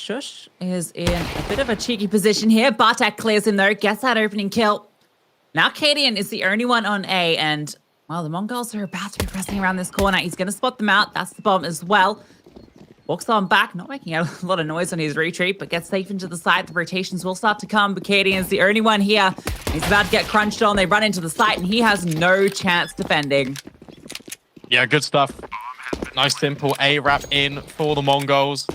Shush is in a bit of a cheeky position here. Bartek clears him though, gets that opening kill. Now Cadian is the only one on A, and well, the Mongols are about to be pressing around this corner. He's going to spot them out. That's the bomb as well. Walks on back, not making a lot of noise on his retreat, but gets safe into the site. The rotations will start to come, but Cadian's the only one here. He's about to get crunched on. They run into the site, and he has no chance defending. Yeah, good stuff. Nice simple A-wrap in for the Mongols.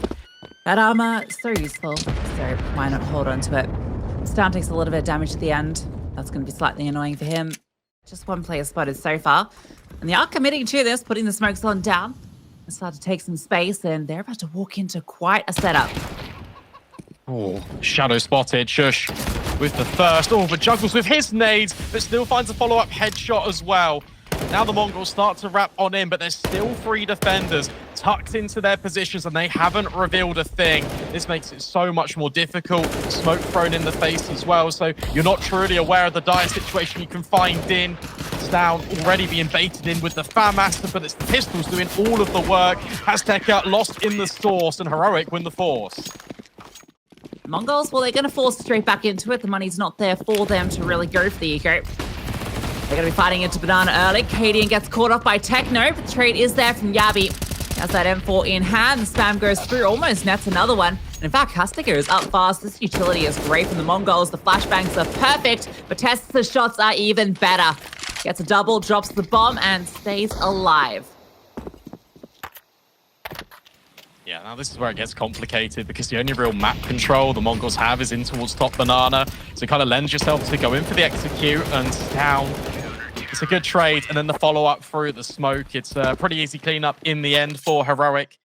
That armor, so useful. So why not hold on to it? Stan takes a little bit of damage at the end. That's going to be slightly annoying for him. Just one player spotted so far. And they are committing to this, putting the smoke zone down. They start to take some space, and they're about to walk into quite a setup. Oh, shadow spotted. Shush with the first. Oh, but juggles with his nades, but still finds a follow-up headshot as well. Now the Mongols start to wrap on in, but there's still 3 defenders tucked into their positions, and they haven't revealed a thing. This makes it so much more difficult. Smoke thrown in the face as well, so you're not truly aware of the dire situation you can find in. It's down, already being baited in with the FAMaster, but it's the pistols doing all of the work. Azteca lost in the source, and Heroic win the force. Mongols, well, they're going to force straight back into it. The money's not there for them to really go for the eco. They're going to be fighting into Banana early. Cadian gets caught off by Techno, but the trade is there from Yabi. Has that M4 in hand. The spam goes through, almost nets another one. And in fact, Azteca is up fast. This utility is great from the Mongols. The flashbangs are perfect, but Tessa's shots are even better. Gets a double, drops the bomb, and stays alive. Yeah, now this is where it gets complicated, because the only real map control the Mongols have is in towards top Banana. So it kind of lends yourself to go in for the execute, and down. It's a good trade, and then the follow-up through the smoke. It's a pretty easy cleanup in the end for Heroic.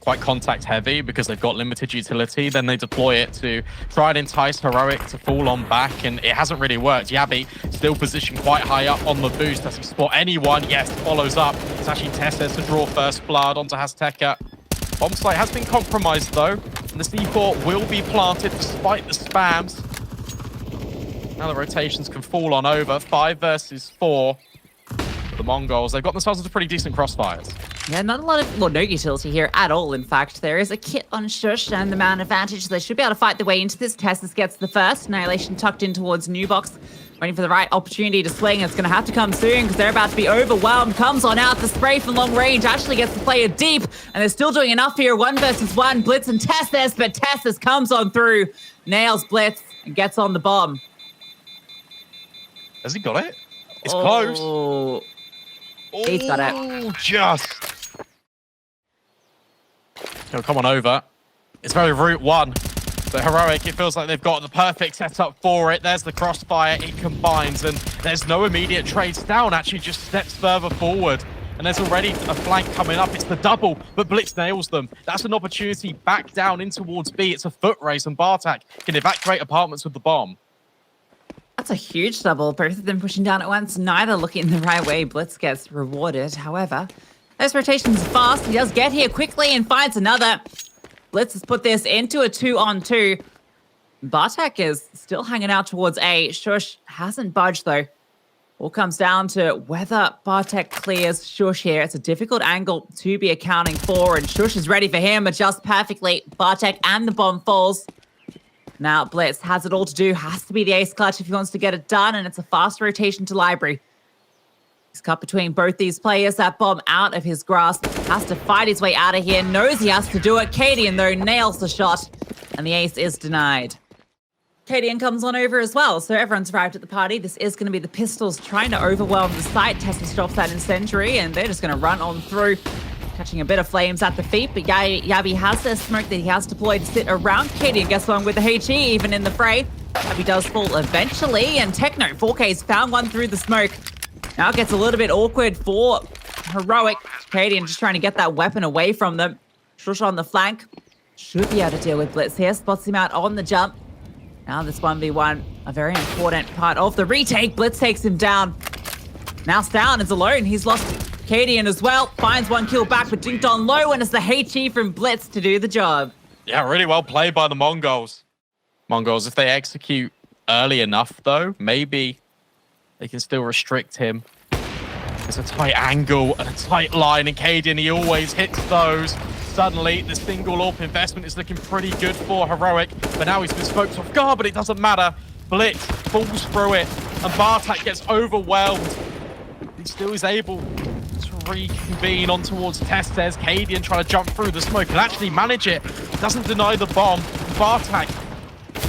Quite contact-heavy because they've got limited utility. Then they deploy it to try and entice Heroic to fall on back, and it hasn't really worked. Yabi still positioned quite high up on the boost. Does he spot anyone? Yes, follows up. It's actually Tessa to draw first blood onto Azteca. Bomb site has been compromised, though, and the C4 will be planted despite the spams. Now the rotations can fall on over. 5 versus 4 for the Mongols. They've got themselves into pretty decent crossfires. Yeah, not a lot of, well, no utility here at all, in fact. There is a kit on Shush and the man advantage. So they should be able to fight their way into this. Tessus gets the first. Annihilation tucked in towards New Box, waiting for the right opportunity to swing. It's going to have to come soon because they're about to be overwhelmed. Comes on out. The spray from long range actually gets the player deep, and they're still doing enough here. 1 versus 1. Blitz and Tessus, but Tessus comes on through, nails Blitz, and gets on the bomb. Has he got it? It's close. Oh, he's got it. Just. He'll come on over. It's very route 1. But Heroic, it feels like they've got the perfect setup for it. There's the crossfire. It combines, and there's no immediate trades down. Actually, just steps further forward. And there's already a flank coming up. It's the double, but Blitz nails them. That's an opportunity back down in towards B. It's a foot race, and Bartek can evacuate apartments with the bomb. That's a huge double. Both of them pushing down at once, neither looking the right way. Blitz gets rewarded. However, those rotations are fast. He does get here quickly and finds another. Blitz has put this into a 2-on-2. Bartek is still hanging out towards A. Shush hasn't budged, though. All comes down to whether Bartek clears Shush here. It's a difficult angle to be accounting for, and Shush is ready for him. Adjusts perfectly. Bartek and the bomb falls. Now Blitz has it all to do. Has to be the ace clutch if he wants to get it done, and it's a fast rotation to Library. He's cut between both these players. That bomb out of his grasp. Has to fight his way out of here. Knows he has to do it. Cadian, though, nails the shot, and the ace is denied. Cadian comes on over as well, so everyone's arrived at the party. This is going to be the Pistols trying to overwhelm the site. Tessa stops that incendiary, and they're just going to run on through, catching a bit of flames at the feet, but Yabi has their smoke that he has deployed to sit around. Cadian gets one with the HE, even in the fray. Yabi does fall eventually, and Techno 4K's found one through the smoke. Now it gets a little bit awkward for Heroic. Cadian just trying to get that weapon away from them. Shush on the flank. Should be able to deal with Blitz here. Spots him out on the jump. Now this 1v1, a very important part of the retake. Blitz takes him down. Now Stalin is alone. He's lost Cadian as well. Finds 1 kill back, but dinked on low, and it's the HE from Blitz to do the job. Yeah, really well played by the Mongols. Mongols, if they execute early enough, though, maybe they can still restrict him. There's a tight angle and a tight line, and Cadian, he always hits those. suddenly the single AWP investment is looking pretty good for Heroic, but now he's been smoked off guard, but it doesn't matter. Blitz falls through it, and Bartak gets overwhelmed. He still is able to reconvene on towards TeSeS. Cadian trying to jump through the smoke and actually manage it. Doesn't deny the bomb. Bartak,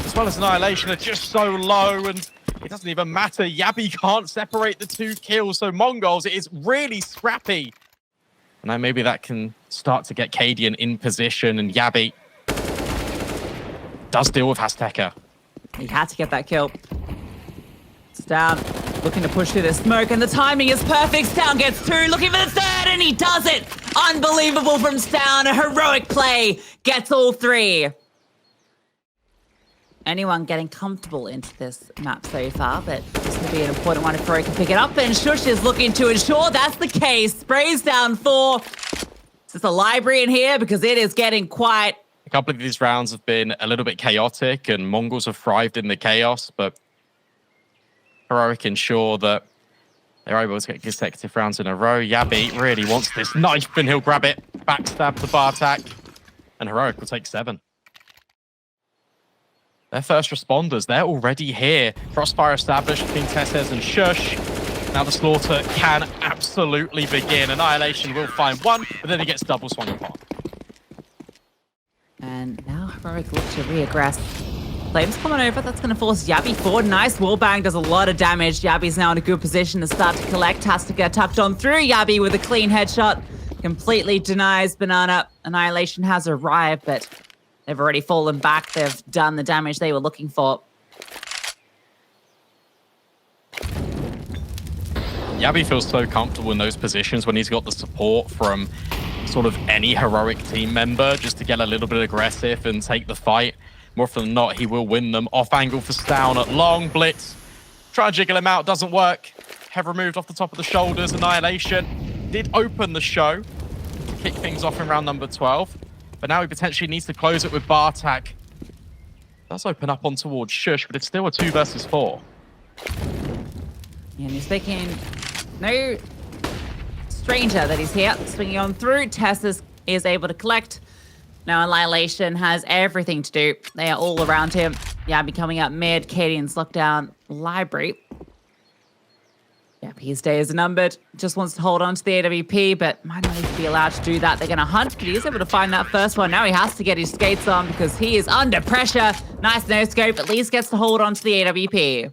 as well as Annihilation, are just so low, and it doesn't even matter. Yabi can't separate the 2 kills, so Mongols, it is really scrappy. And now maybe that can start to get Cadian in position, and Yabi does deal with Azteca. He had to get that kill. Stown looking to push through the smoke, and the timing is perfect. Stown gets 2, looking for the 3rd, and he does it! Unbelievable from Stown. A heroic play. Gets all 3. Anyone getting comfortable into this map so far, but this will be an important one if Heroic can pick it up, and Shush is looking to ensure that's the case. Sprays down 4. Is this a library in here? Because it is getting quite... A couple of these rounds have been a little bit chaotic, and Mongols have thrived in the chaos, but Heroic ensure that they're able to get consecutive rounds in a row. Yabi really wants this knife, and he'll grab it. Backstab to Bartak, and Heroic will take 7. Their first responders, they're already here. Crossfire established between TeSeS and Shush. Now the slaughter can absolutely begin. Annihilation will find 1, but then he gets double swung upon. And now Heroic look to re-aggress. Flames coming over, that's going to force Yabi forward. Nice wallbang, does a lot of damage. Yabi's now in a good position to start to collect. Has to get tucked on through. Yabi with a clean headshot. Completely denies Banana. Annihilation has arrived, but they've already fallen back. They've done the damage they were looking for. Yabi feels so comfortable in those positions when he's got the support from sort of any Heroic team member just to get a little bit aggressive and take the fight. More often than not, he will win them. Off angle for Stown at long. Blitz. Try and jiggle him out. Doesn't work. Hev removed off the top of the shoulders. Annihilation did open the show to kick things off in round number 12. But now he potentially needs to close it with Bartak. Does open up on towards Shush, but it's still a 2 versus 4. And he's thinking, no stranger that he's here. Swinging on through. TeSeS is able to collect. Now Annihilation has everything to do. They are all around him. Yabi coming up mid. Cadian's locked down library. Yep, his day is numbered. Just wants to hold on to the AWP, but might not even be allowed to do that. They're going to hunt, but he is able to find that first one. Now he has to get his skates on because he is under pressure. Nice no-scope. At least gets to hold on to the AWP.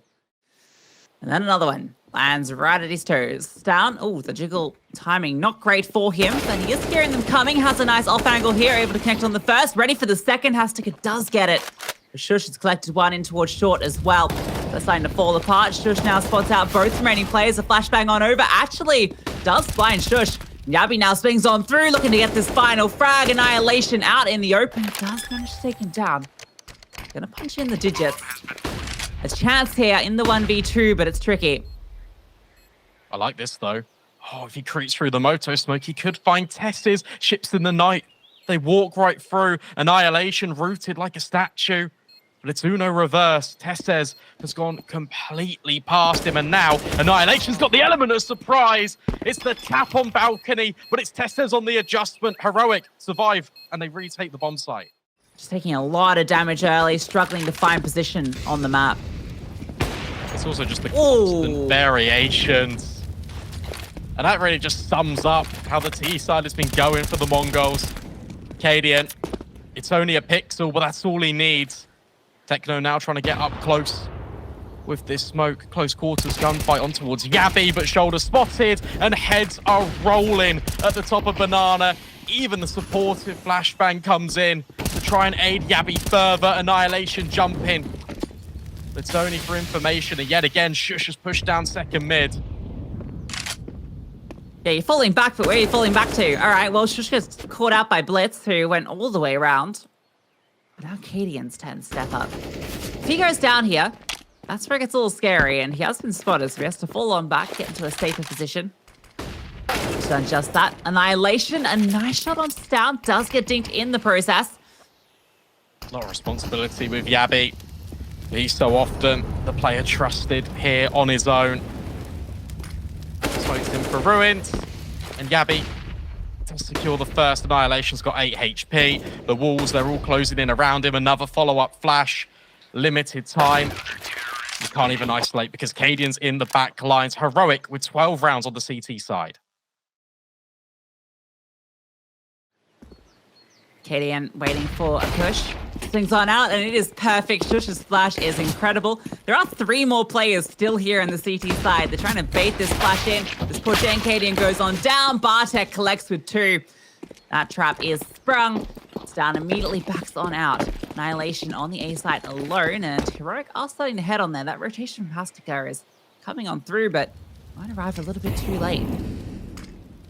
And then another one. Lands right at his toes. Down. Oh, the jiggle timing not great for him, but he is hearing them coming. Has a nice off angle here. Able to connect on the first. Ready for the second. Azteca does get it. Shush has collected one in towards short as well. They're starting to fall apart. Shush now spots out both remaining players. A flashbang on over. Actually does blind Shush. Yabi now swings on through, looking to get this final frag. Annihilation out in the open. Does manage to take him down. Gonna punch in the digits. A chance here in the 1v2, but it's tricky. I like this, though. Oh, if he creeps through the moto smoke, he could find TeSeS. Ships in the night. They walk right through. Annihilation rooted like a statue. But it's Uno reverse. TeSeS has gone completely past him. And now Annihilation's got the element of surprise. It's the tap on balcony, but it's TeSeS on the adjustment. Heroic survive, and they retake the bomb site. Just taking a lot of damage early, struggling to find position on the map. It's also just the constant variations. And that really just sums up how the T side has been going for the Mongols. Cadian, it's only a pixel, but that's all he needs. Techno now trying to get up close with this smoke. Close quarters gunfight on towards Yabi, but shoulder spotted, and heads are rolling at the top of Banana. Even the supportive flashbang comes in to try and aid Yabi further. Annihilation jumping. It's only for information, and yet again, Shush has pushed down second mid. Yeah, you're falling back, but where are you falling back to? All right, well, Shush gets caught out by Blitz, who went all the way around. But now Cadian's turn to step up. If he goes down here, that's where it gets a little scary, and he has been spotted, so he has to fall on back, get into a safer position. He's done just that. Annihilation, a nice shot on Stown, does get dinked in the process. A lot of responsibility with Yabi. He's so often the player trusted here on his own. Smokes him for ruins, and Yabi to secure the first. Annihilation's got 8 HP. The walls, they're all closing in around him. Another follow-up flash. Limited time. You can't even isolate because Cadian's in the back lines. Heroic with 12 rounds on the CT side. Cadian waiting for a push. Swings on out, and it is perfect. Shush's flash is incredible. There are 3 more players still here on the CT side. They're trying to bait this flash in. This push in, Cadian goes on down. Bartek collects with 2. That trap is sprung. It's down immediately, backs on out. Annihilation on the A side alone, and Heroic are starting to head on there. That rotation from Hastica is coming on through, but might arrive a little bit too late.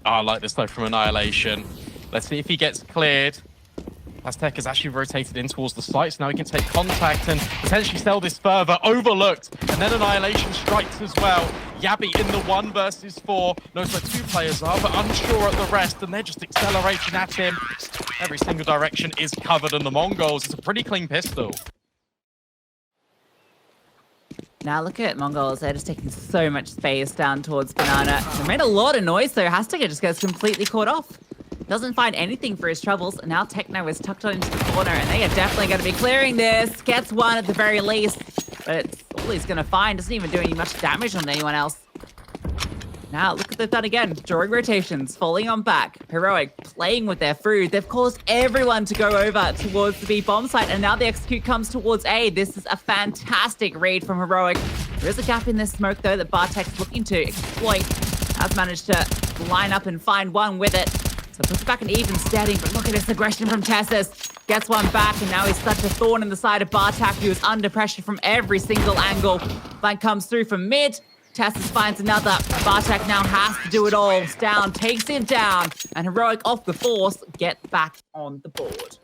Oh, I like this though from Annihilation. Let's see if he gets cleared. Aztec has actually rotated in towards the site, so now he can take contact and potentially sell this further. Overlooked, and then Annihilation strikes as well. Yabby in the 1 versus 4. Knows where 2 players are, but unsure at the rest, and they're just accelerating at him. Every single direction is covered, and the Mongols, it's a pretty clean pistol. Now look at Mongols, they're just taking so much space down towards Banana. They made a lot of noise, though. Hastica just gets completely caught off. Doesn't find anything for his troubles, and now Techno is tucked on into the corner, and they are definitely going to be clearing this. Gets 1 at the very least, but it's all he's going to find. Doesn't even do any much damage on anyone else. Now, look what they've done again. Drawing rotations, falling on back. Heroic playing with their food. They've caused everyone to go over towards the B bomb site, and now the execute comes towards A. This is a fantastic raid from Heroic. There is a gap in this smoke, though, that Bartek's looking to exploit. Has managed to line up and find 1 with it. So puts it back in even steady, but look at this aggression from Tessus. Gets 1 back, and now he's such a thorn in the side of Bartek, who is under pressure from every single angle. Flank comes through from mid. Tessus finds another. Bartek now has to do it all. Down, takes him down, and Heroic off the force get back on the board.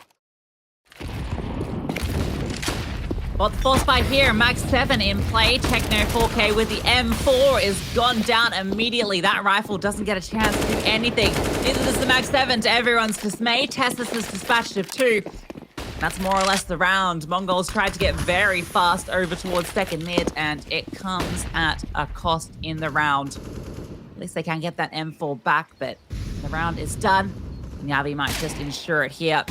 Well, the force fight here, Mag 7 in play. Techno 4K with the M4 is gone down immediately. That rifle doesn't get a chance to do anything. Neither does the Mag 7, to everyone's dismay. Tessus is dispatched of 2. That's more or less the round. Mongols tried to get very fast over towards second mid, and it comes at a cost in the round. At least they can get that M4 back, but the round is done. Yabi might just ensure it here.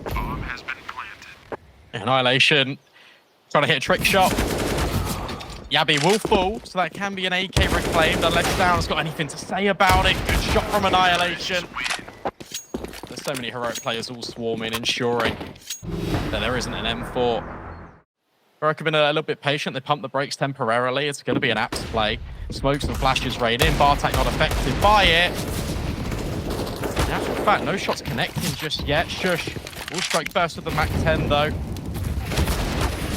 Bomb has been planted. Annihilation trying to hit a trick shot. Yabi will fall, so that can be an AK reclaimed unless Down's got anything to say about it. Good shot from Annihilation. There's so many heroic players all swarming, ensuring that there isn't an M4. Heroic have been a little bit patient. They pumped the brakes temporarily. It's going to be an aps play. Smokes and flashes rain in. Bartek not affected by it. In actual fact, no shots connecting just yet. Shush will strike first with the Mac 10 though.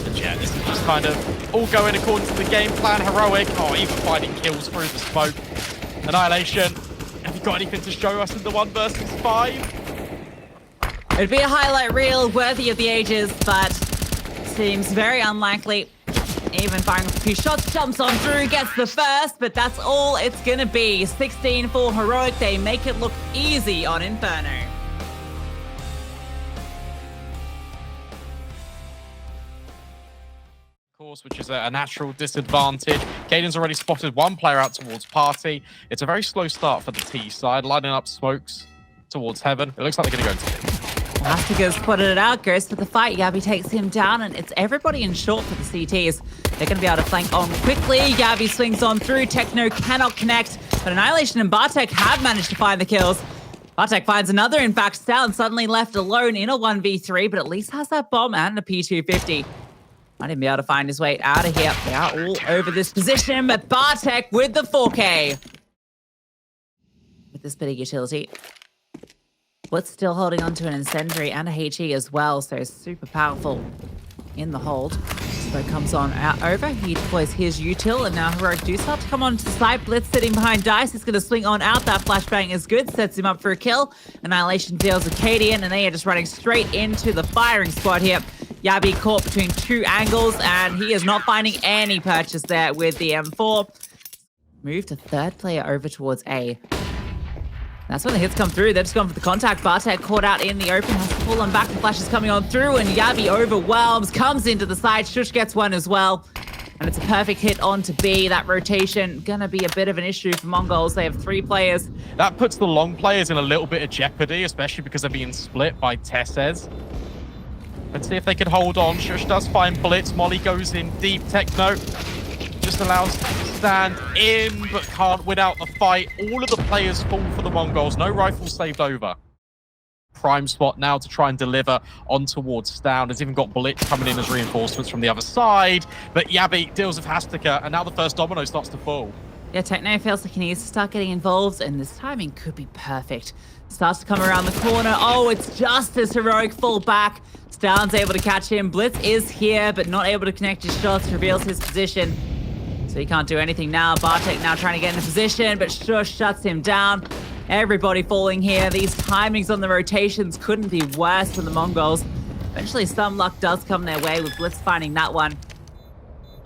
And yeah, this is just kind of all going according to the game plan. Heroic, oh, even finding kills through the smoke. Annihilation, have you got anything to show us in the 1 versus 5? It'd be a highlight reel worthy of the ages, but seems very unlikely. Even firing a few shots, jumps on through, gets the first, but that's all it's gonna be. 16 for Heroic, they make it look easy on Inferno. Which is a natural disadvantage. Caden's already spotted 1 player out towards Party. It's a very slow start for the T side, lining up smokes towards Heaven. It looks like they're going to go into it. Hastica's spotted it out, goes for the fight. Yabi takes him down, and it's everybody in short for the CTs. They're going to be able to flank on quickly. Yabi swings on through. Techno cannot connect, but Annihilation and Bartek have managed to find the kills. Bartek finds another, in fact, Down suddenly left alone in a 1v3, but at least has that bomb and a P250. Might even be able to find his way out of here. They are all over this position, but Bartek with the 4K. With this bit of utility. Blitz still holding on to an incendiary and a HE as well, so super powerful in the hold. Smoke comes on out over. He deploys his util, and now Heroic do start to come onto the side. Blitz sitting behind Dice. He's going to swing on out. That flashbang is good. Sets him up for a kill. Annihilation deals with Cadian, and they are just running straight into the firing squad here. Yabi caught between 2 angles, and he is not finding any purchase there with the M4. Move to third player over towards A. That's when the hits come through. They're just gone for the contact. Bartek caught out in the open, has to pull on back. The flash is coming on through, and Yabi overwhelms, comes into the side. Shush gets 1 as well. And it's a perfect hit on to B. That rotation gonna be a bit of an issue for Mongols. They have 3 players. That puts the long players in a little bit of jeopardy, especially because they're being split by Tessez. Let's see if they can hold on. Shush does find Blitz. Molly goes in deep. Techno just allows to stand in, but can't win out the fight. All of the players fall for the Mongols. No rifles saved over. Prime spot now to try and deliver on towards Stown. Has even got Blitz coming in as reinforcements from the other side. But Yabi deals with Hastika, and now the first domino starts to fall. Yeah, Techno feels like he needs to start getting involved, and this timing could be perfect. Starts to come around the corner. Oh, it's just as Heroic fall back. Stown's able to catch him. Blitz is here, but not able to connect his shots. Reveals his position. So he can't do anything now. Bartek now trying to get in a position, but Shush shuts him down. Everybody falling here. These timings on the rotations couldn't be worse for the Mongols. Eventually, some luck does come their way with Blitz finding that one.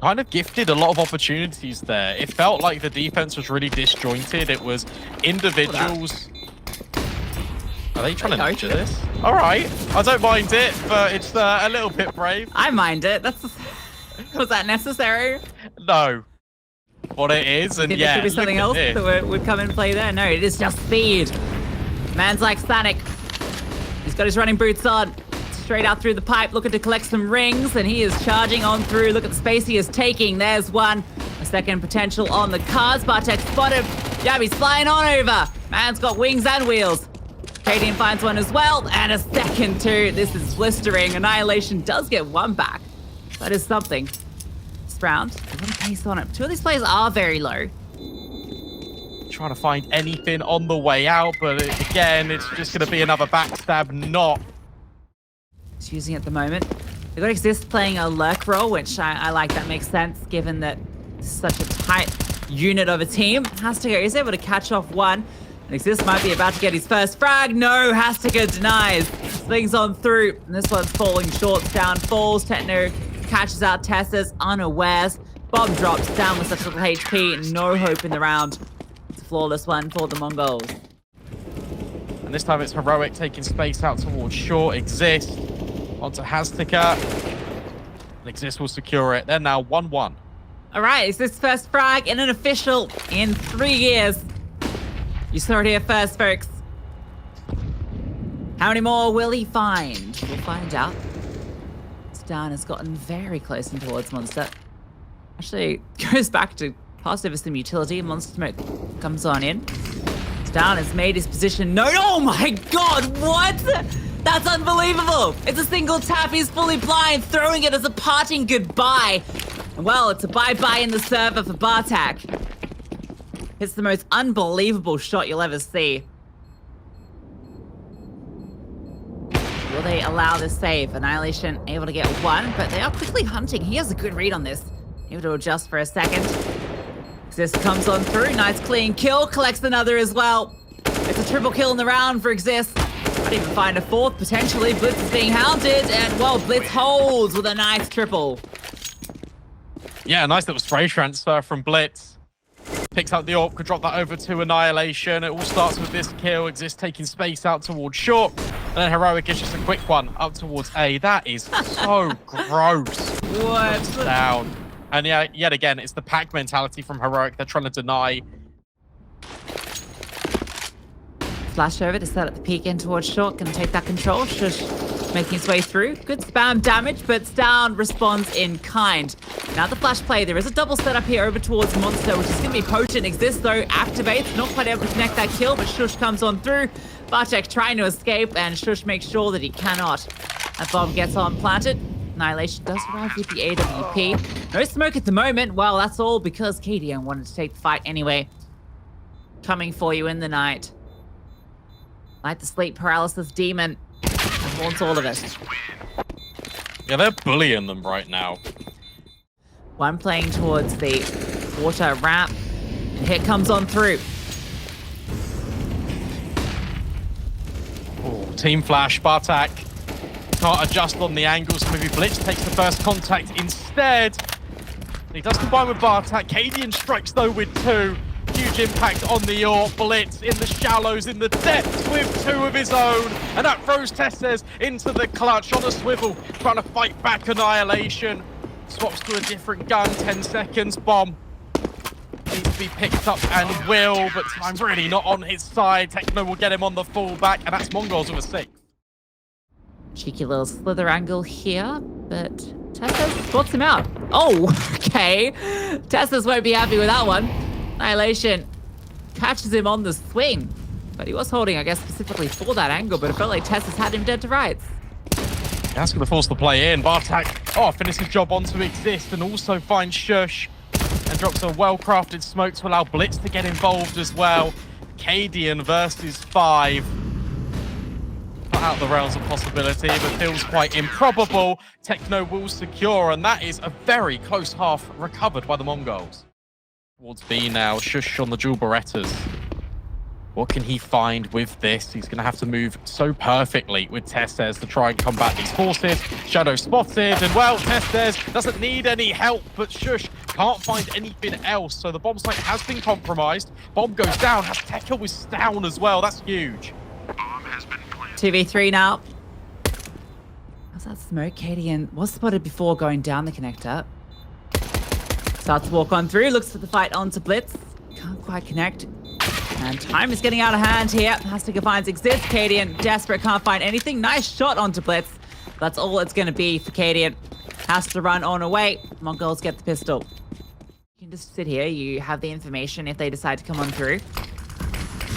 Kind of gifted a lot of opportunities there. It felt like the defense was really disjointed. It was individuals. Are they trying to nurture this? All right. I don't mind it, but it's a little bit brave. I mind it. Was that necessary? No. What it is, and yeah, there could be something else that would come and play there. No, it is just speed. Man's like Stanek. He's got his running boots on. Straight out through the pipe, looking to collect some rings, and he is charging on through. Look at the space he is taking. There's one. A second potential on the cards. Bartek spotted. Yabi's flying on over. Man's got wings and wheels. Cadian finds one as well, and a second too. This is blistering. Annihilation does get one back. That is something. Round. A little pace on it. 2 of these players are very low. Trying to find anything on the way out, but again, it's just going to be another backstab. Not. He's using it at the moment. They've got XIZT playing a lurk role, which I like. That makes sense, given that it's such a tight unit of a team. Hastika is able to catch off one. And XIZT might be about to get his first frag. No, Hastika denies. Slings on through. And this one's falling short. Down falls. Techno catches out Tessez unawares. Bomb drops down with such little HP. No hope in the round. It's a flawless one for the Mongols. And this time it's Heroic taking space out towards short. XIZT onto Hastika. And XIZT will secure it. They're now 1-1. All right, it's this first frag in an official in 3 years. You saw it here first, folks. How many more will he find? We'll find out. Stan has gotten very close in towards Monster. Actually, goes back to pass over some utility. Monster Smoke comes on in. Stan has made his position known. Oh my god, what? That's unbelievable. It's a single tap. He's fully blind, throwing it as a parting goodbye. And well, it's a bye-bye in the server for Bartek. It's the most unbelievable shot you'll ever see. Will they allow this save? Annihilation able to get one, but they are quickly hunting. He has a good read on this. Able to adjust for a second. XIZT comes on through. Nice clean kill. Collects another as well. It's a triple kill in the round for XIZT. Might even find a fourth, potentially. Blitz is being hounded, and well, Blitz holds with a nice triple. Yeah, nice little spray transfer from Blitz. Picks up the AWP, could drop that over to Annihilation. It all starts with this kill. XIZT taking space out towards short. And then Heroic is just a quick one up towards A. That is so gross. What? Down. And yeah, yet again, it's the pack mentality from Heroic. They're trying to deny. Flash over to set up the peek in towards short. Gonna take that control. Shush making his way through. Good spam damage, but Stown responds in kind. Now the flash play. There is a double setup here over towards Monster, which is going to be potent. XIZT, though, activates. Not quite able to connect that kill, but Shush comes on through. Bartek trying to escape, and Shush makes sure that he cannot. That bomb gets on planted. Annihilation does arrive with the AWP. No smoke at the moment. Well, that's all because Cadian wanted to take the fight anyway. Coming for you in the night. Like the sleep paralysis demon. And wants all of it. Yeah, they're bullying them right now. One playing towards the water ramp. And here comes on through. Oh, team flash, Bartek. Can't adjust on the angles, so maybe Blitz takes the first contact instead. He does combine with Bartek. Cadian strikes though with 2. Huge impact on the AWP. Blitz in the shallows, in the depths with 2 of his own. And that throws Tessez into the clutch on a swivel, trying to fight back Annihilation. Swaps to a different gun, 10 seconds, bomb. Needs to be picked up and will, but time's really not on his side. Techno will get him on the fullback, and that's Mongols with a 6. Cheeky little slither angle here, but Tessus spots him out. Oh, okay. Tessus won't be happy with that one. Annihilation catches him on the swing, but he was holding, I guess, specifically for that angle, but it felt like Tessus had him dead to rights. That's going to force the play in. Bartak, finishes his job onto Exist and also finds Shush and drops a well-crafted smoke to allow Blitz to get involved as well. Cadian versus 5. Not out of the realms of possibility, but feels quite improbable. Techno will secure, and that is a very close half recovered by the Mongols. Towards B now, Shush on the dual Berettas. What can he find with this? He's going to have to move so perfectly with Testes to try and combat these forces. Shadow spotted, and well, Testes doesn't need any help, but Shush can't find anything else. So the bomb site has been compromised. Bomb goes down. Azteca was down as well. That's huge. Bomb has been planted. 2v3 now. How's that smoke? Cadian was spotted before going down the connector. Starts to walk on through, looks for the fight onto Blitz. Can't quite connect. And time is getting out of hand here. Azteca finds Exist. Cadian, desperate, can't find anything. Nice shot onto Blitz. That's all it's going to be for Cadian. Has to run on away. Mongols get the pistol. You can just sit here. You have the information if they decide to come on through.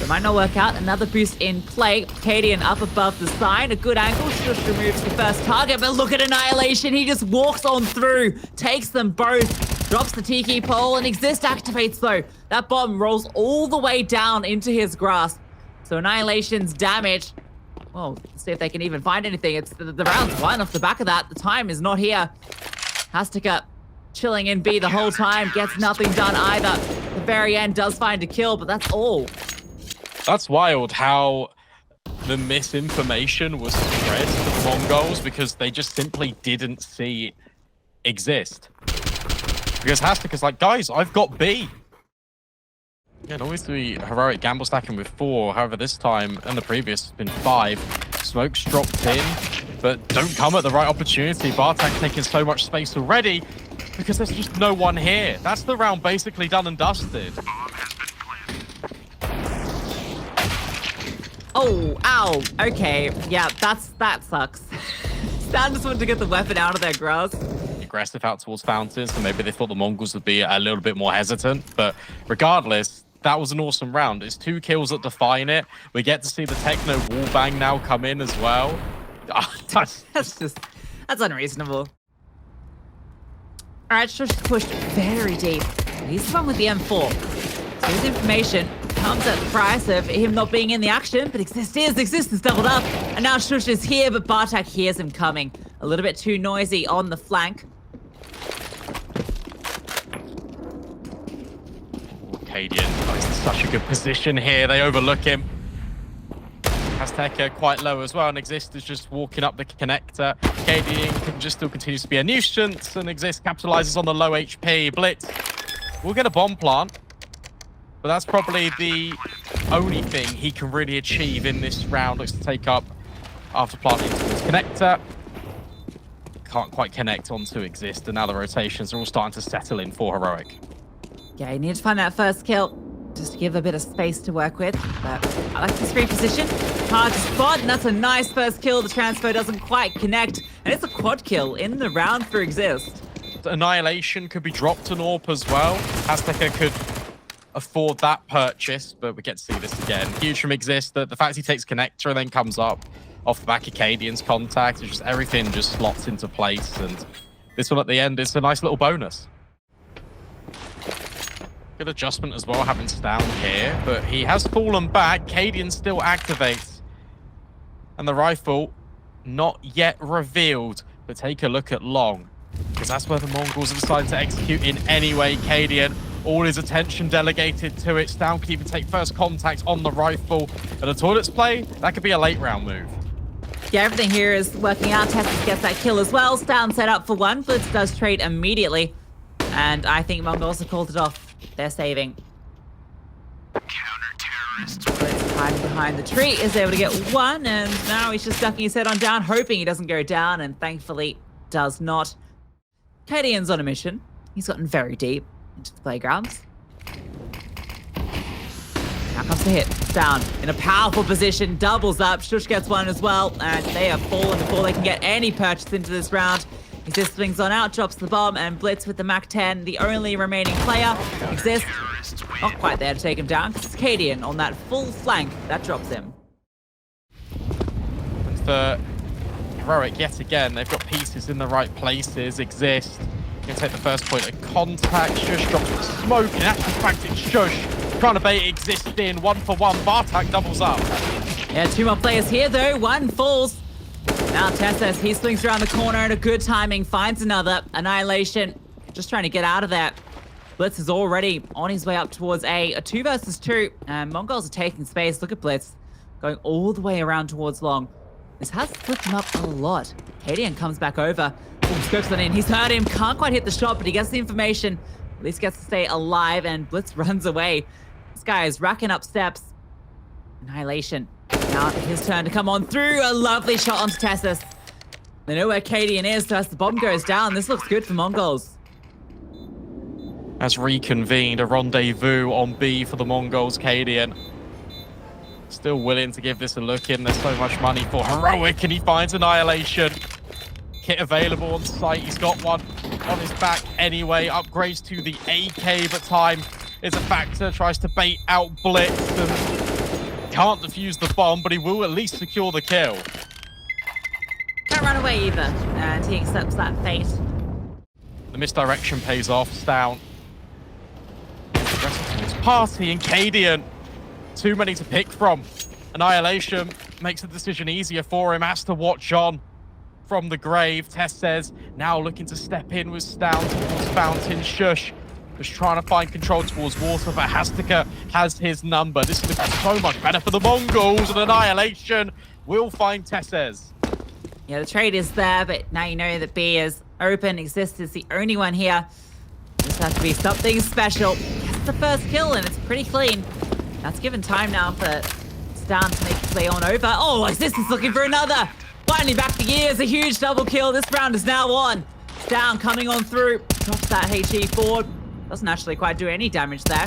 It might not work out. Another boost in play. Cadian up above the sign. A good angle. Just removes the first target. But look at Annihilation. He just walks on through. Takes them both. Drops the Tiki pole, and Exist activates though. That bomb rolls all the way down into his grasp. So Annihilation's damage. Well, let's see if they can even find anything. It's the round's won off the back of that. The time is not here. Azteca chilling in B the whole time. Gets nothing done either. The very end does find a kill, but that's all. That's wild how the misinformation was spread to the Mongols because they just simply didn't see Exist. Because Azteca's like, guys, I've got B. Yeah, it always be heroic gamble stacking with 4. However, this time and the previous has been 5. Smoke's dropped in, but don't come at the right opportunity. Bartak taking so much space already because there's just no one here. That's the round basically done and dusted. Bomb has been planted. Oh, ow. Okay. Yeah, that sucks. Stan just wanted to get the weapon out of their grasp. Aggressive out towards Fountains, so maybe they thought the Mongols would be a little bit more hesitant. But regardless, that was an awesome round. It's 2 kills that define it. We get to see the Techno wallbang now come in as well. That's unreasonable. All right, Shush pushed very deep. He's the one with the M4. So his information comes at the price of him not being in the action, but Exist is doubled up. And now Shush is here, but Bartak hears him coming. A little bit too noisy on the flank. Cadian is in such a good position here. They overlook him. Azteca quite low as well, and Exist is just walking up the connector. Cadian can just still continues to be a nuisance, and Exist capitalizes on the low HP. Blitz will get a bomb plant, but that's probably the only thing he can really achieve in this round. Looks to take up after planting into his connector. Can't quite connect onto Exist, and now the rotations are all starting to settle in for Heroic. Yeah, you need to find that first kill just to give a bit of space to work with. But I like this reposition. Hard to spot, and that's a nice first kill. The transfer doesn't quite connect, and it's a quad kill in the round for Exist. Annihilation could be dropped to AWP as well. Azteca could afford that purchase, but we get to see this again. Huge from Exist. The fact he takes connector and then comes up off the back of Cadian's contact, it's just everything just slots into place, and this one at the end is a nice little bonus. Good adjustment as well, having Stan here, but he has fallen back. Cadian still activates, and the rifle not yet revealed, but take a look at Long, because that's where the Mongols have decided to execute in anyway. Cadian, all his attention delegated to it. Stan could even take first contact on the rifle. At a toilets play, that could be a late round move. Yeah, everything here is working out. Tessus gets that kill as well. Stan set up for one. Blitz does trade immediately. And I think Mongols have called it off. They're saving. Counter-terrorist. Blitz hiding behind the tree is able to get one. And now he's just ducking his head on down, hoping he doesn't go down. And thankfully does not. Cadian's on a mission. He's gotten very deep into the playgrounds. Now comes the hit. It's down in a powerful position. Doubles up. Shush gets one as well. And they have fallen before they can get any purchase into this round. XIZT swings on out, drops the bomb, and Blitz with the MAC-10, the only remaining player. XIZT not quite there to take him down, because it's Cadian on that full flank. That drops him. For Heroic, yet again, they've got pieces in the right places. XIZT going to take the first point of contact. Shush drops the smoke. In actual fact, it's Shush trying to bait XIZT in 1-for-1. Bartak doubles up. Yeah, 2 more players here, though. One falls. Now TheMongolz, he swings around the corner and a good timing, finds another. Annihilation, just trying to get out of that. Blitz is already on his way up towards A 2 versus 2. And Mongols are taking space. Look at Blitz going all the way around towards long. This has flipped him up a lot. Cadian comes back over. Ooh, scopes on in. He's heard him. Can't quite hit the shot, but he gets the information. At least gets to stay alive, and Blitz runs away. This guy is racking up steps. Annihilation. Now his turn to come on through. A lovely shot onto TheMongolz. They know where Cadian is, so as the bomb goes down, this looks good for Mongols. Has reconvened a rendezvous on B for the Mongols. Cadian still willing to give this a look in. There's so much money for Heroic, and he finds Annihilation. Kit available on site. He's got one on his back anyway. Upgrades to the AK, but time is a factor. Tries to bait out Blitz and can't defuse the bomb, but he will at least secure the kill. Can't run away either, and he accepts that fate. The misdirection pays off. It's down. Towards Party and Cadian. Too many to pick from. Annihilation makes the decision easier for him. Has to watch on from the grave. TheMongolz now looking to step in with Stown towards Fountain. Shush just trying to find control towards water, but Hastika has his number. This looks so much better for the Mongols, and Annihilation will find TheMongolz. Yeah, the trade is there, but now you know that B is open. XIZT is the only one here. This has to be something special. Gets the first kill, and it's pretty clean. That's given time now for Stan to make his way on over. Oh, XIZT is looking for another. Finally back the gears, a huge double kill. This round is now on. Stan coming on through. Drops that HE forward. Doesn't actually quite do any damage there.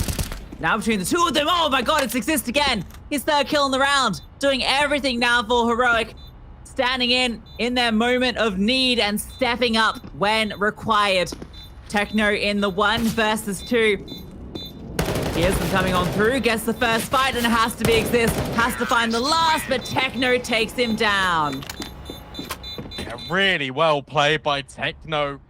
Now between the 2 of them, oh my god, it's XIZT again. His 3rd kill in the round. Doing everything now for Heroic. Standing in their moment of need and stepping up when required. Techno in the 1 versus 2. Here's them coming on through, gets the first fight, and it has to be XIZT. Has to find the last, but Techno takes him down. Yeah, really well played by Techno.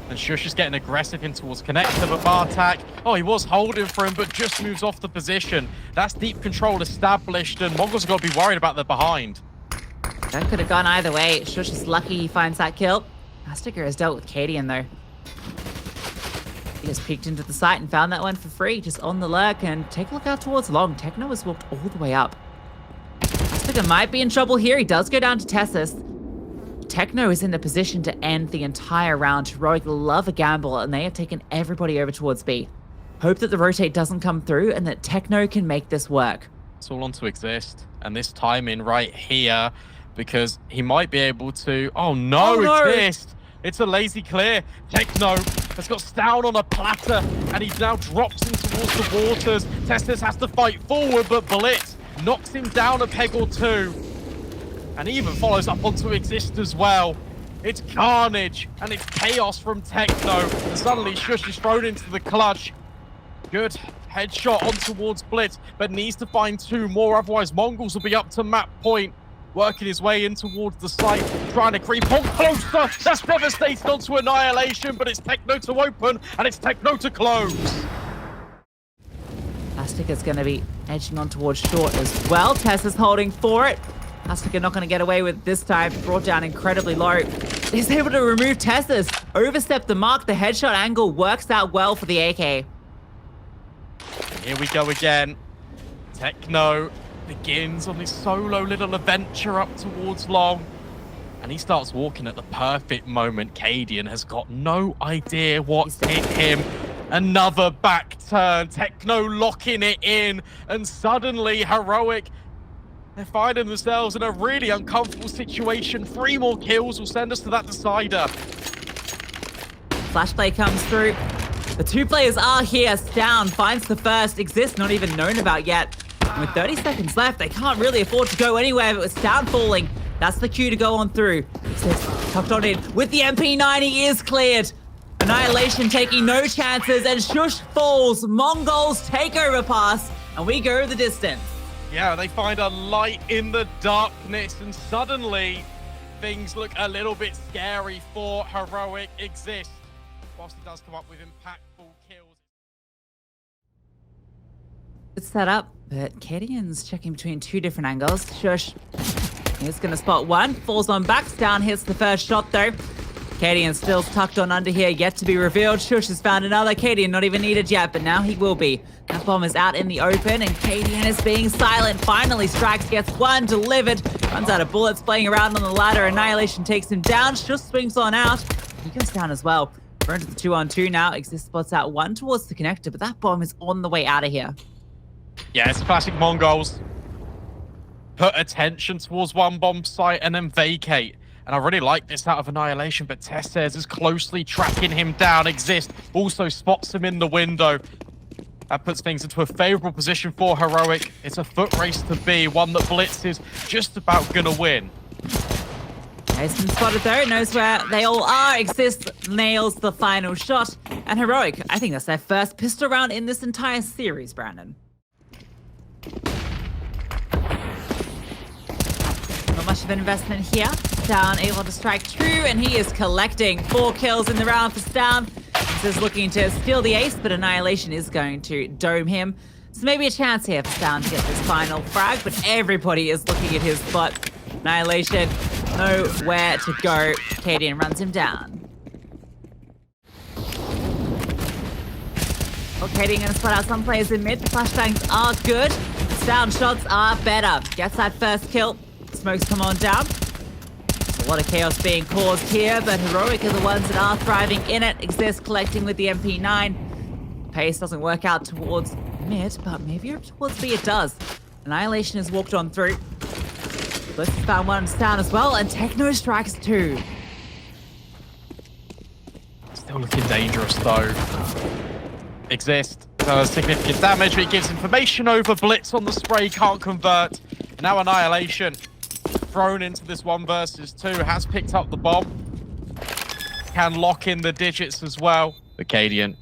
And Shush is getting aggressive in towards connector, but Bartak, oh, he was holding for him, but just moves off the position. That's deep control established, and Mongols have got to be worried about their behind. That could have gone either way. Shush is lucky he finds that kill. Hastika has dealt with Cadian, though. He just peeked into the site and found that one for free, just on the lurk, and take a look out towards long. Techno has walked all the way up. Hastika might be in trouble here. He does go down to TheMongolz. Techno is in the position to end the entire round. Heroic love a gamble, and they have taken everybody over towards B. Hope that the rotate doesn't come through and that Techno can make this work. It's all on to XIZT, and this timing right here, because he might be able to... Oh no, it's XIZT! It's a lazy clear. Techno has got Stown on a platter, and he now drops in towards the waters. TheMongolz has to fight forward, but Blitz knocks him down a peg or 2. And he even follows up onto XIZT as well. It's carnage, and it's chaos from Techno. And suddenly Shush is thrown into the clutch. Good headshot on towards Blitz, but needs to find 2 more, otherwise Mongols will be up to map point. Working his way in towards the site, trying to creep on closer. That's devastated onto Annihilation, but it's Techno to open, and it's Techno to close. Hastika is going to be edging on towards short as well. Tess is holding for it. Hastika not going to get away with it this time. Brought down incredibly low. He's able to remove TheMongolz. Overstep the mark. The headshot angle works out well for the AK. Here we go again. Techno begins on this solo little adventure up towards long. And he starts walking at the perfect moment. Cadian has got no idea what's hit him. Another back turn. Techno locking it in. And suddenly, Heroic, they're finding themselves in a really uncomfortable situation. 3 more kills will send us to that decider. Flash play comes through. The two players are here. Down finds the first. XIZT not even known about yet. And with 30 seconds left, they can't really afford to go anywhere, but with Down falling, that's the cue to go on through. XIZT tucked on in with the MP9, he is cleared. Annihilation taking no chances, and Shush falls. Mongols take Overpass, and we go the distance. Yeah, they find a light in the darkness, and suddenly things look a little bit scary for heroic XIZT. Whilst he does come up with impactful kills. It's set up, but Cadian's checking between two different angles. Shush. He's going to spot one. Falls on back. Down hits the first shot, though. Cadian still tucked on under here, yet to be revealed. Shush has found another. Cadian not even needed yet, but now he will be. That bomb is out in the open, and Cadian is being silent. Finally strikes, gets one delivered. Runs out of bullets, playing around on the ladder. Annihilation takes him down. Shush swings on out. He goes down as well. We're into the 2-on-2 now. XIZT spots out one towards the connector, but that bomb is on the way out of here. Yeah, it's classic Mongols. Put attention towards one bomb site and then vacate. And I really like this out of Annihilation, but TheMongolz is closely tracking him down. XIZT also spots him in the window. That puts things into a favorable position for heroic. It's a foot race to be, one that Blitz is just about gonna win. Mason spotted though, knows where they all are. XIZT nails the final shot. And heroic, I think that's their first pistol round in this entire series, Brandon. Not much of an investment here. Down able to strike true, and he is collecting 4 kills in the round for Down. This is looking to steal the ace, but Annihilation is going to dome him. So maybe a chance here for Down to get this final frag, but everybody is looking at his spot. Annihilation, nowhere to go. Cadian runs him down. Well, Cadian going to spot out some players in mid. The flashbangs are good. Down shots are better. Gets that first kill. Smokes come on down. There's a lot of chaos being caused here, but heroic are the ones that are thriving in it. XIZT collecting with the MP9. Pace doesn't work out towards mid, but maybe towards B it does. Annihilation has walked on through. Blitz has found one down as well, and Techno strikes 2. Still looking dangerous though. XIZT does significant damage, but it gives information over. Blitz on the spray, can't convert. Now Annihilation thrown into this 1 versus 2, has picked up the bomb. Can lock in the digits as well. The Cadian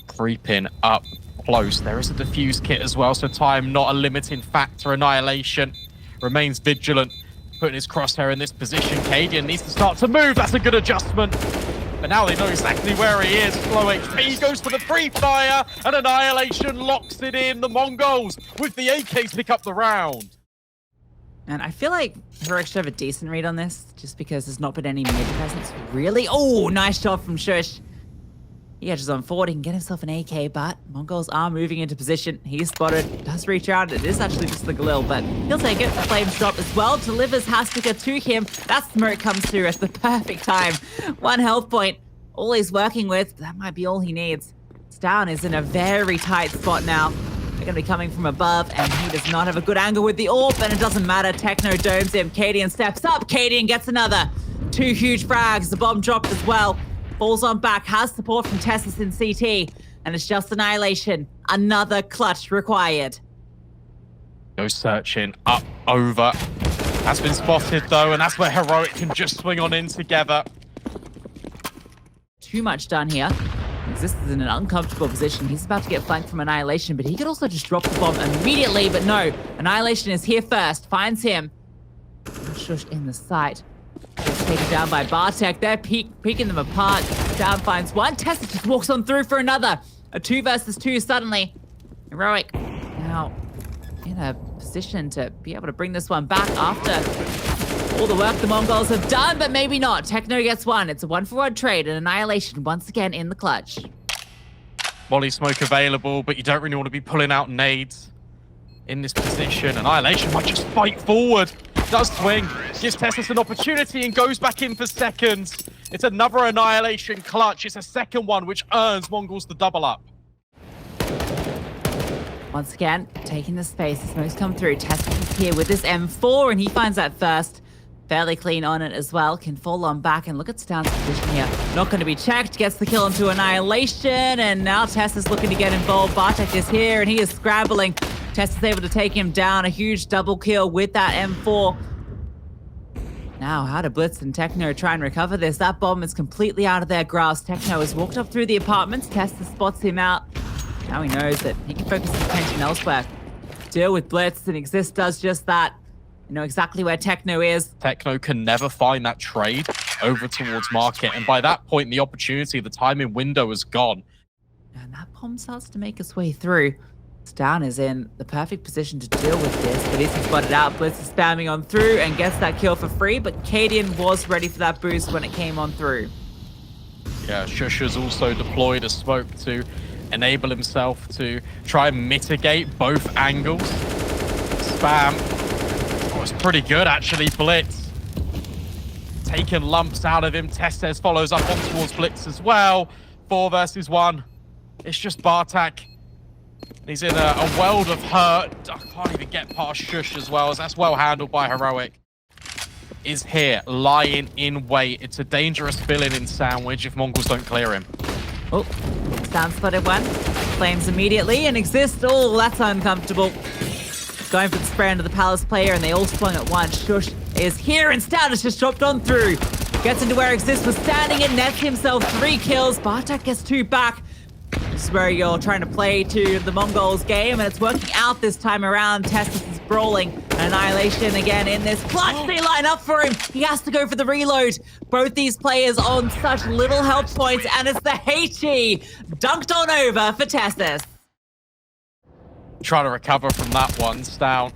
creeping up close. There is a defuse kit as well, so time not a limiting factor. Annihilation remains vigilant, putting his crosshair in this position. Cadian needs to start to move. That's a good adjustment. But now they know exactly where he is. Low HP goes for the pre-fire, and Annihilation locks it in. The Mongols with the AKs pick up the round. And I feel like heroic should have a decent read on this, just because there's not been any mid presence. Really? Oh, nice shot from Shush. He edges on forward. He can get himself an AK, but Mongols are moving into position. He's spotted. Does reach out. It is actually just the Galil, but he'll take it. Flames drop as well. Delivers Hastika to him. That smoke comes through at the perfect time. 1 health point. All he's working with. That might be all he needs. Down is in a very tight spot now. They're going to be coming from above, and he does not have a good angle with the AWP, and it doesn't matter. Techno domes him. Cadian steps up. Cadian gets another. 2 huge frags. The bomb dropped as well. Falls on back. Has support from TheMongolz in CT, and it's just Annihilation. Another clutch required. Go searching up over. Has been spotted though, and that's where heroic can just swing on in together. Too much done here. XIZT is in an uncomfortable position. He's about to get flanked from Annihilation, but he could also just drop the bomb immediately, but no. Annihilation is here first, finds him. Shush in the sight. Gets taken down by Bartek. They're peeking them apart. Down finds one. TheMongolz just walks on through for another. A 2 versus 2 suddenly. Heroic now in a position to be able to bring this one back after all the work the Mongols have done, but maybe not. Techno gets one. It's a 1-for-1 trade, and Annihilation once again in the clutch. Molly smoke available, but you don't really want to be pulling out nades in this position. Annihilation might just fight forward. Does swing, gives TheMongolz an opportunity and goes back in for seconds. It's another Annihilation clutch. It's a second one, which earns Mongols the double up. Once again, taking the space. The smokes come through. TheMongolz is here with this M4, and he finds that first. fairly clean on it as well. Can fall on back and look at Stan's position here. Not going to be checked. Gets the kill into Annihilation. And now Tess is looking to get involved. Bartek is here and he is scrambling. Tess is able to take him down. A huge double kill with that M4. Now, how do Blitz and Techno try and recover this? That bomb is completely out of their grasp. Techno has walked up through the apartments. Tess spots him out. Now he knows that he can focus his attention elsewhere. Deal with Blitz, and XIZT does just that. You know exactly where Techno is. Techno can never find that trade over towards market. And by that point, the opportunity, the timing window is gone. And that bomb starts to make its way through. Stan is in the perfect position to deal with this, but he's spotted out. Blitz is spamming on through and gets that kill for free, but Cadian was ready for that boost when it came on through. Yeah, Shush has also deployed a smoke to enable himself to try and mitigate both angles. Spam. Oh, it's pretty good, actually, Blitz. Taking lumps out of him. Testes follows up on towards Blitz as well. 4 versus 1. It's just Bartek. He's in a world of hurt. I can't even get past Shush as well, as that's well handled by Heroic. Is here, lying in wait. It's a dangerous fill-in in Sandwich if Mongols don't clear him. Oh, Stan spotted one. Flames immediately, and XIZT. Oh, that's uncomfortable. Going for the spray under the Palace player, and they all sprung at once. Shush is here, and Stan has just chopped on through. Gets into where XIZT was standing and nets himself 3 kills. Bartek gets 2 back. This is where you're trying to play to the Mongols game, and it's working out this time around. Testis is brawling. Annihilation again in this clutch. They line up for him. He has to go for the reload. Both these players on such little health points, and it's the HE dunked on over for Testis. Trying to recover from that one. It's down.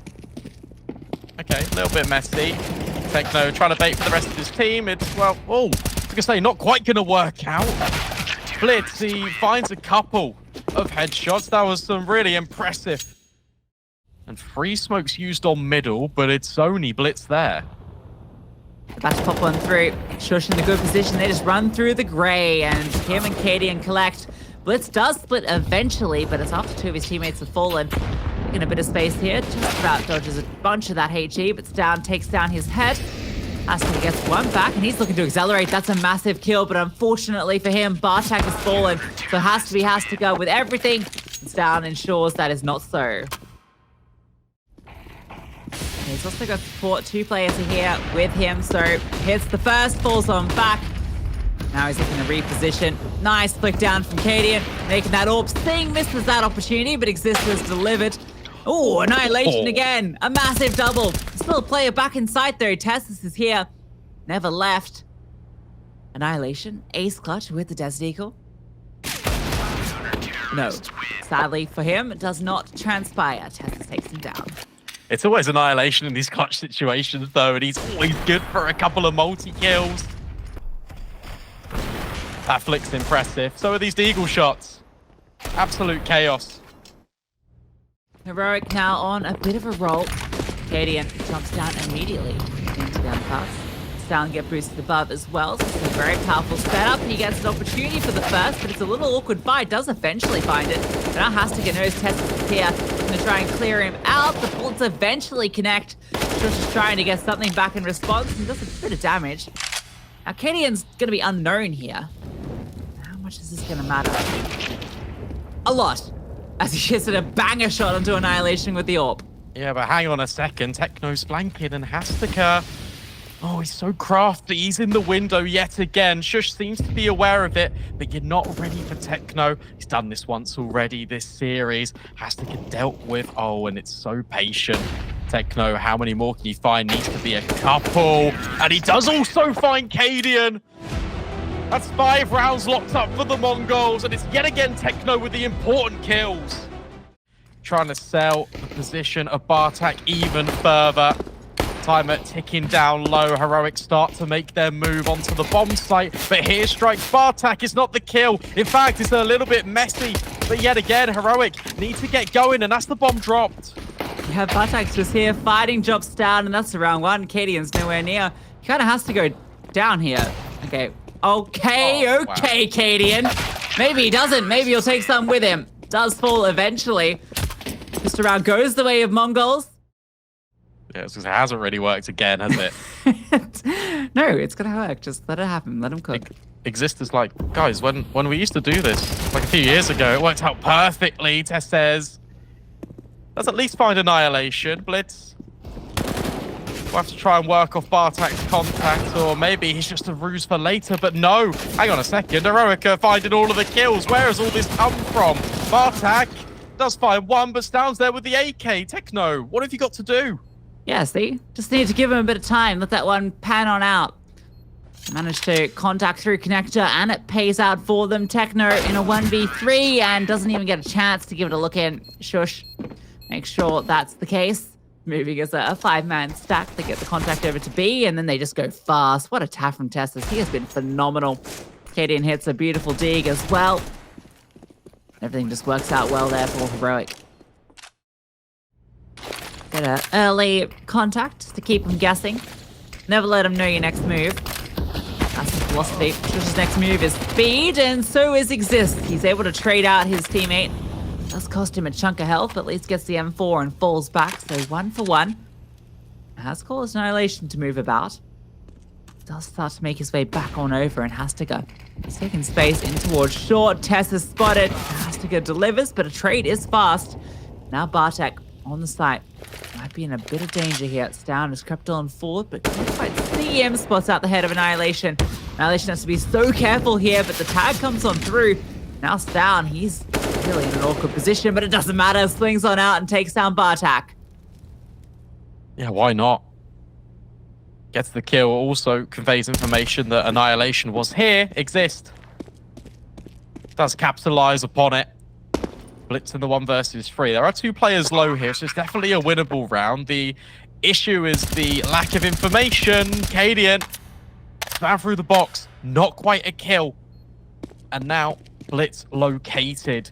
Okay, a little bit messy. Techno trying to bait for the rest of his team. It's, well, oh, I was going to say, not quite going to work out. Blitz, he finds a couple of headshots. That was some really impressive. And 3 smokes used on middle, but it's only Blitz there. About to pop one through. Shush in the good position. They just run through the grey, and him and Cadian collect. Blitz does split eventually, but it's after 2 of his teammates have fallen. In a bit of space here, just about dodges a bunch of that HE, but Stan takes down his head. Aston gets 1 back, and he's looking to accelerate. That's a massive kill, but unfortunately for him, Bartek has fallen. So has to go with everything. Stan ensures that is not so. He's also got support. 2 players are here with him, so hits the first, falls on back. Now he's looking to reposition. Nice flick down from Cadian, making that AWP sting. Misses that opportunity, but XIZT has delivered. Oh, Annihilation again. A massive double. Still a player back inside though. Testis is here. Never left. Annihilation. Ace clutch with the Desert Eagle. No. Sadly for him, it does not transpire. Testis takes him down. It's always Annihilation in these clutch situations though, and he's always good for a couple of multi-kills. That flick's impressive. So are these Deagle shots. Absolute chaos. Heroic now on a bit of a roll. Cadian jumps down immediately into the Overpass. Stan get boosted above as well, so it's a very powerful setup. He gets an opportunity for the first, but it's a little awkward fight. Does eventually find it. But now has to get nose tested here. Going to try and clear him out. The bullets eventually connect. Just trying to get something back in response, and does a bit of damage. Now Cadian's going to be unknown here. How much is this going to matter? A lot. As he hits a banger shot onto Annihilation with the AWP. Yeah, but hang on a second. Techno's flanking and Hastika. Oh, he's so crafty. He's in the window yet again. Shush seems to be aware of it, but you're not ready for Techno. He's done this once already this series. Hastika dealt with. Oh, and it's so patient. Techno, how many more can you find? Needs to be a couple. And he does also find Cadian. That's 5 rounds locked up for the Mongols, and it's yet again Techno with the important kills. Trying to sell the position of Bartek even further. Timer ticking down low. Heroic start to make their move onto the bomb site, but here strikes Bartek. It's not the kill. In fact, it's a little bit messy, but yet again, Heroic need to get going, and that's the bomb dropped. Yeah, Bartek's just here fighting, drops down, and that's the round 1. Cadian's nowhere near. He kind of has to go down here. Okay. Okay, wow. Cadian. Maybe he doesn't. Maybe he'll take some with him. Does fall eventually. Just around goes the way of Mongols. Yeah, it hasn't really worked again, has it? No, it's gonna work. Just let it happen. Let him cook. XIZT is like, guys, when we used to do this, like a few years ago, it worked out perfectly. Tess says, let's at least find Annihilation. Blitz. We'll have to try and work off Bartak's contact, or maybe he's just a ruse for later, but no. Hang on a second. Heroica finding all of the kills. Where has all this come from? Bartak does find one, but stands there with the AK. Techno, what have you got to do? Yeah, see? Just need to give him a bit of time. Let that one pan on out. Managed to contact through connector, and it pays out for them. Techno in a 1v3 and doesn't even get a chance to give it a look in. Shush. Make sure that's the case. Moving as a 5-man stack. They get the contact over to B, and then they just go fast. What a tap from Tessus. He has been phenomenal. Cadian hits a beautiful dig as well. Everything just works out well there for Heroic. Get an early contact to keep him guessing. Never let him know your next move. That's his philosophy. Shush's next move is speed, and so is XIZT. He's able to trade out his teammate. Does cost him a chunk of health, but at least gets the M4 and falls back, so 1 for 1. Has caused Annihilation to move about. Does start to make his way back on over and Hastiger. He's taking space in towards short. Tess is spotted. Hastiger delivers, but a trade is fast. Now Bartek on the site. Might be in a bit of danger here. Down has crept on forward, but can't quite see him. Spots out the head of Annihilation. Annihilation has to be so careful here, but the tag comes on through. Now down. He's really in an awkward position, but it doesn't matter. Slings on out and takes down Bartak. Yeah, why not? Gets the kill, also conveys information that Annihilation was here. XIZT does capitalize upon it. Blitz in the 1 versus 3. There are 2 players low here, so it's definitely a winnable round. The issue is the lack of information. Cadian found through the box, not quite a kill. And now Blitz located.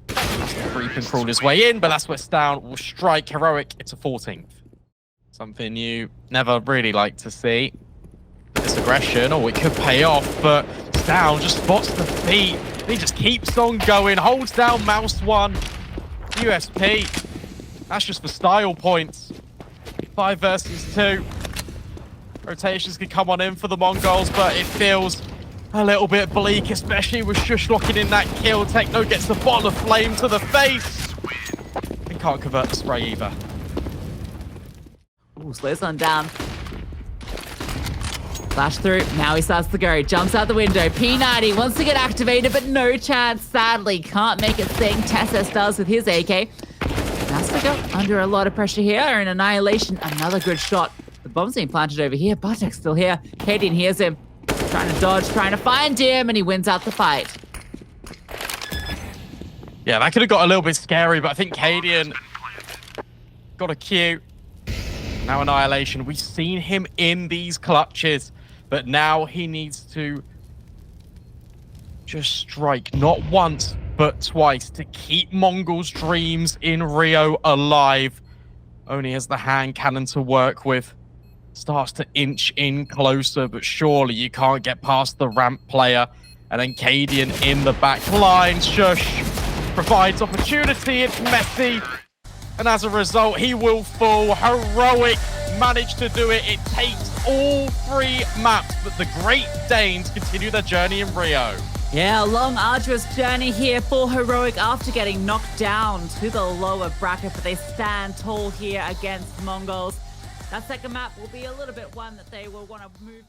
Creep and crawl his way in, but that's where Stown will strike Heroic. It's a 14th. Something you never really like to see. This aggression, oh, it could pay off, but Stown just spots the feet. He just keeps on going, holds down mouse 1. USP. That's just for style points. 5 versus 2. Rotations can come on in for the Mongols, but it feels a little bit bleak, especially with Shush locking in that kill. Techno gets the bottle of flame to the face. And can't convert the spray either. Ooh, slows on down. Flash through. Now he starts to go. Jumps out the window. P90 wants to get activated, but no chance. Sadly, can't make it sing. Tessus does with his AK. Nastiga under a lot of pressure here. And Annihilation, another good shot. The bomb's being planted over here. Bartek's still here. Cadian hears him. Trying to dodge, trying to find him, and he wins out the fight. Yeah, that could have got a little bit scary, but I think Cadian got a cue. Now Annihilation. We've seen him in these clutches, but now he needs to just strike not once, but twice to keep Mongol's dreams in Rio alive. Only has the hand cannon to work with. Starts to inch in closer, but surely you can't get past the ramp player. And then Cadian in the back line. Shush provides opportunity. It's messy. And as a result, he will fall. Heroic managed to do it. It takes all 3 maps, but the Great Danes continue their journey in Rio. Yeah, a long, arduous journey here for Heroic after getting knocked down to the lower bracket, but they stand tall here against Mongols. That second map will be a little bit one that they will want to move